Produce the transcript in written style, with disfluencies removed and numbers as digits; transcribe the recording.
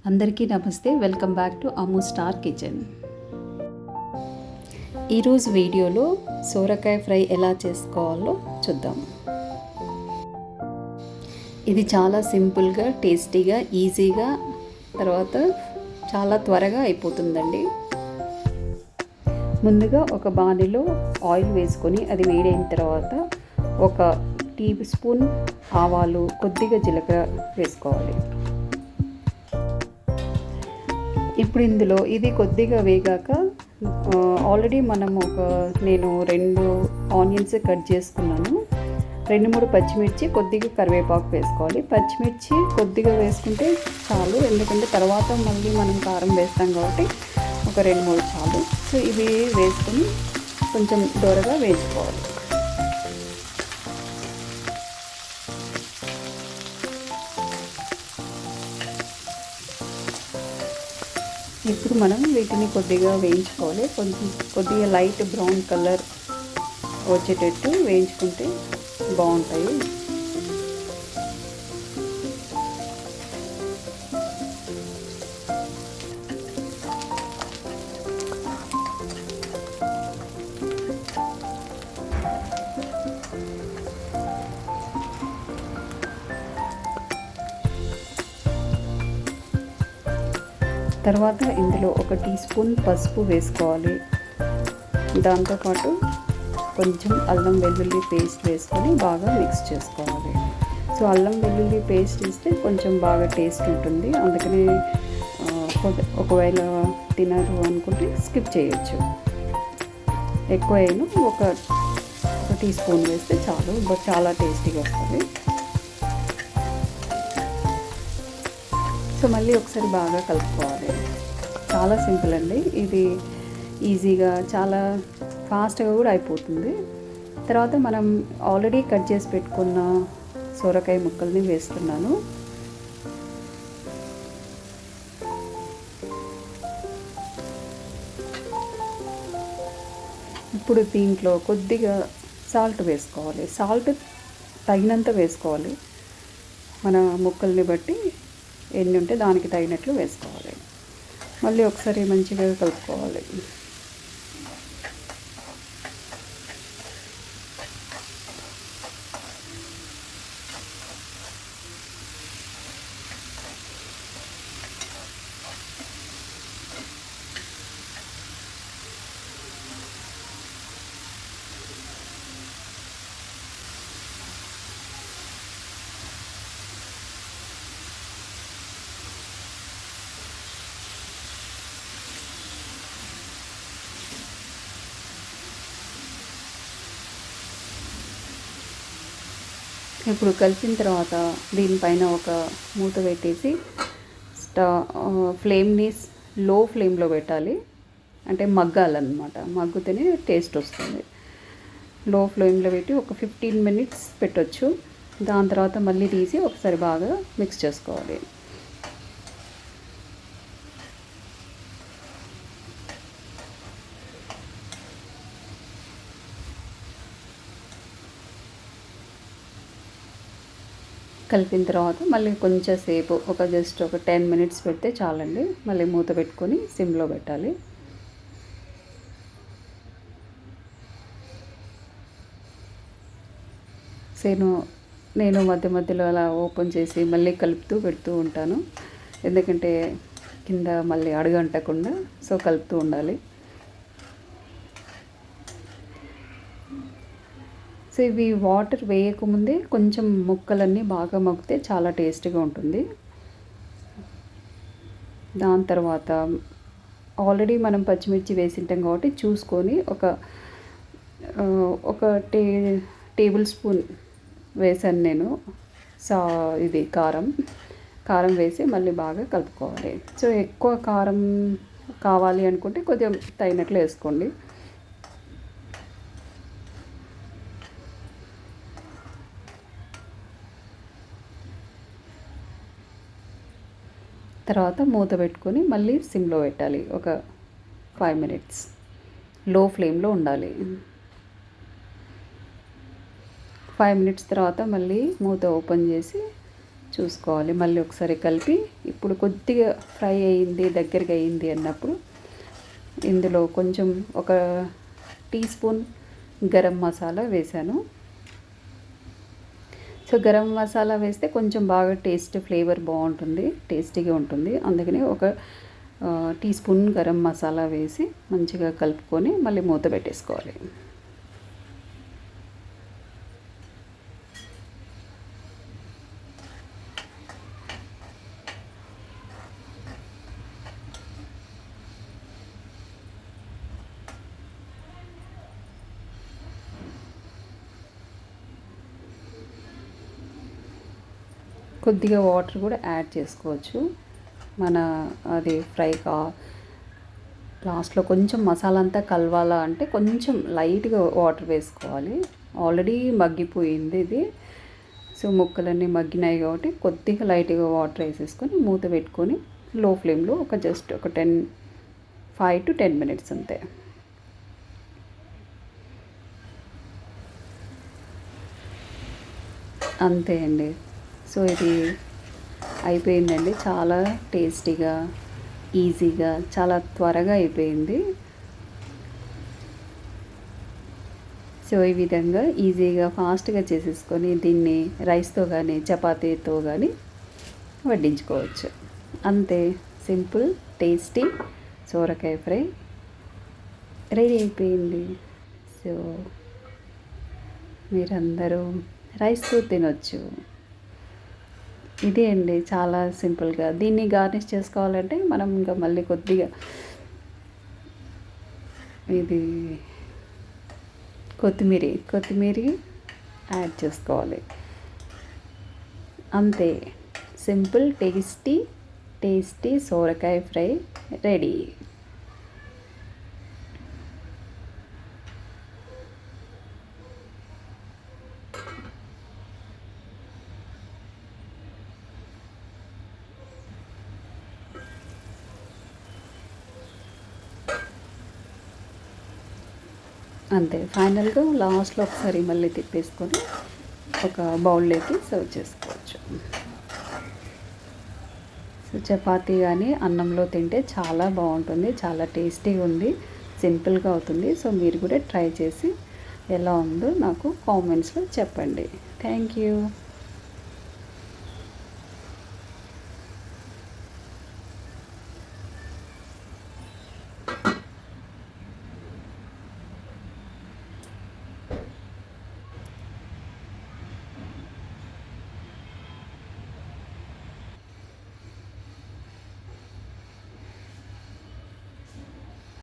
అందరికీ నమస్తే. Welcome back to Ammu star kitchen. ఈరోజు వీడియోలో సోరకాయ ఫ్రై ఎలా చేసుకోవాలో చూద్దాం. ఇది చాలా సింపుల్గా, టేస్టీగా, ఈజీగా, తర్వాత చాలా త్వరగా అయిపోతుందండి. ముందుగా ఒక బాణీలో ఆయిల్ వేసుకొని అది వేడైన తర్వాత ఒక టీ స్పూన్ ఆవాలు, కొద్దిగా జీలకర్ర వేసుకోవాలి. ఇప్పుడు ఇందులో ఇది కొద్దిగా వేగాక ఆల్రెడీ నేను 2 ఆనియన్స్ కట్ చేసుకున్నాను. 2-3 పచ్చిమిర్చి, కొద్దిగా కరివేపాకు వేసుకోవాలి. పచ్చిమిర్చి కొద్దిగా వేసుకుంటే చాలు, ఎందుకంటే తర్వాత మళ్ళీ మనం కారం వేస్తాం కాబట్టి ఒక 2-3 చాలు. సో ఇవి వేసుకొని కొంచెం దూరగా వేసుకోవాలి. ఇప్పుడు మనం వీటిని కొద్దిగా వేయించుకోవాలి. కొద్దిగా లైట్ బ్రౌన్ కలర్ వచ్చేటట్టు వేయించుకుంటే బాగుంటాయి. తర్వాత ఇందులో ఒక టీ స్పూన్ పసుపు వేసుకోవాలి. దాంతోపాటు కొంచెం అల్లం వెల్లుల్లి పేస్ట్ వేసుకొని బాగా మిక్స్ చేసుకోవాలి. సో అల్లం వెల్లుల్లి పేస్ట్ వేస్తే కొంచెం బాగా టేస్ట్ ఉంటుంది. అందుకని ఒకవేళ తినరు అనుకుంటే స్కిప్ చేయొచ్చు. ఎక్కువ అయినా ఒక టీ స్పూన్ వేస్తే చాలు, చాలా టేస్టీగా వస్తుంది. సో మళ్ళీ ఒకసారి బాగా కలుపుకోవాలి. చాలా సింపుల్ అండి ఇది, ఈజీగా చాలా ఫాస్ట్గా కూడా అయిపోతుంది. తర్వాత మనం ఆల్రెడీ కట్ చేసి పెట్టుకున్న సొరకాయ ముక్కల్ని వేస్తున్నాను. ఇప్పుడు దీంట్లో కొద్దిగా సాల్ట్ వేసుకోవాలి. సాల్ట్ తగినంత వేసుకోవాలి. మన ముక్కల్ని బట్టి ఎన్ని ఉంటే దానికి తగినట్లు వేసుకోవాలి. మళ్ళీ ఒకసారి మంచిగా కలుపుకోవాలి. ఇప్పుడు కలిపిన తర్వాత దీనిపైన ఒక మూత పెట్టేసి ఫ్లేమ్ని లో ఫ్లేమ్లో పెట్టాలి. అంటే మగ్గాలన్నమాట, మగ్గితేనే టేస్ట్ వస్తుంది. లో ఫ్లేమ్లో పెట్టి ఒక 15 మినిట్స్ పెట్టొచ్చు. దాని తర్వాత మళ్ళీ తీసి ఒకసారి బాగా మిక్స్ చేసుకోవాలి. కలిపిన తర్వాత మళ్ళీ కొంచెం సేపు జస్ట్ ఒక 10 మినిట్స్ పెడితే చాలండి. మళ్ళీ మూత పెట్టుకొని సిమ్లో పెట్టాలి. నేను మధ్య మధ్యలో అలా ఓపెన్ చేసి మళ్ళీ కలుపుతూ పెడుతూ ఉంటాను, ఎందుకంటే కింద మళ్ళీ అడుగంటకుండా. సో కలుపుతూ ఉండాలి. సో ఇవి వాటర్ వేయకముందే కొంచెం ముక్కలన్నీ బాగా మగ్గితే చాలా టేస్టీగా ఉంటుంది. దాని తర్వాత ఆల్రెడీ మనం పచ్చిమిర్చి వేసింటాం కాబట్టి చూసుకొని ఒక టేబుల్ స్పూన్ వేసాను నేను ఇది కారం వేసి మళ్ళీ బాగా కలుపుకోవాలి. సో ఎక్కువ కారం కావాలి అనుకుంటే కొద్దిగా తగినట్లు వేసుకోండి. తర్వాత మూత పెట్టుకొని మళ్ళీ సిమ్లో పెట్టాలి. ఒక 5 మినిట్స్ లో ఫ్లేమ్లో ఉండాలి. 5 మినిట్స్ తర్వాత మళ్ళీ మూత ఓపెన్ చేసి చూసుకోవాలి. మళ్ళీ ఒకసారి కలిపి ఇప్పుడు కొద్దిగా ఫ్రై అయ్యింది, దగ్గరగా అయ్యింది అన్నప్పుడు ఇందులో కొంచెం ఒక టీ స్పూన్ గరం మసాలా వేసాను. సో గరం మసాలా వేస్తే కొంచెం బాగా ఫ్లేవర్ బాగుంటుంది, టేస్టీగా ఉంటుంది. అందుకని ఒక టీ స్పూన్ గరం మసాలా వేసి మంచిగా కలుపుకొని మళ్ళీ మూత పెట్టేసుకోవాలి. కొద్దిగా వాటర్ కూడా యాడ్ చేసుకోవచ్చు. మన అది లాస్ట్లో కొంచెం మసాలా అంతా కలవాలా అంటే కొంచెం లైట్గా వాటర్ వేసుకోవాలి. ఆల్రెడీ మగ్గిపోయింది ఇది. సో ముక్కలన్నీ మగ్గినాయి కాబట్టి కొద్దిగా లైట్గా వాటర్ వేసేసుకొని మూత పెట్టుకొని లో ఫ్లేమ్లో జస్ట్ ఒక 5 to 10 minutes అంతే. అంతే అండి. సో ఇది అయిపోయిందండి. చాలా టేస్టీగా, ఈజీగా, చాలా త్వరగా అయిపోయింది. సో ఈ విధంగా ఈజీగా ఫాస్ట్గా చేసేసుకొని దీన్ని రైస్తో కానీ చపాతీతో కానీ వడ్డించుకోవచ్చు. అంతే, సింపుల్ టేస్టీ సోరకాయ ఫ్రై రెడీ అయిపోయింది. సో మీరందరూ రైస్తో తినొచ్చు. ఇదే అండి, చాలా సింపుల్గా. దీన్ని గార్నిష్ చేసుకోవాలంటే మనం ఇంకా మళ్ళీ కొద్దిగా ఇది కొత్తిమీర యాడ్ చేసుకోవాలి. అంతే, సింపుల్ టేస్టీ సోరకాయ ఫ్రై రెడీ. అంతే, ఫైనల్గా లాస్ట్లో ఒకసారి మళ్ళీ తిప్పేసుకొని ఒక బౌల్లోకి సర్వ్ చేసుకోవచ్చు. సో చపాతీ కానీ అన్నంలో తింటే చాలా బాగుంటుంది, చాలా టేస్టీగా ఉంది, సింపుల్గా అవుతుంది. సో మీరు కూడా ట్రై చేసి ఎలా ఉందో నాకు కామెంట్స్లో చెప్పండి. Thank you.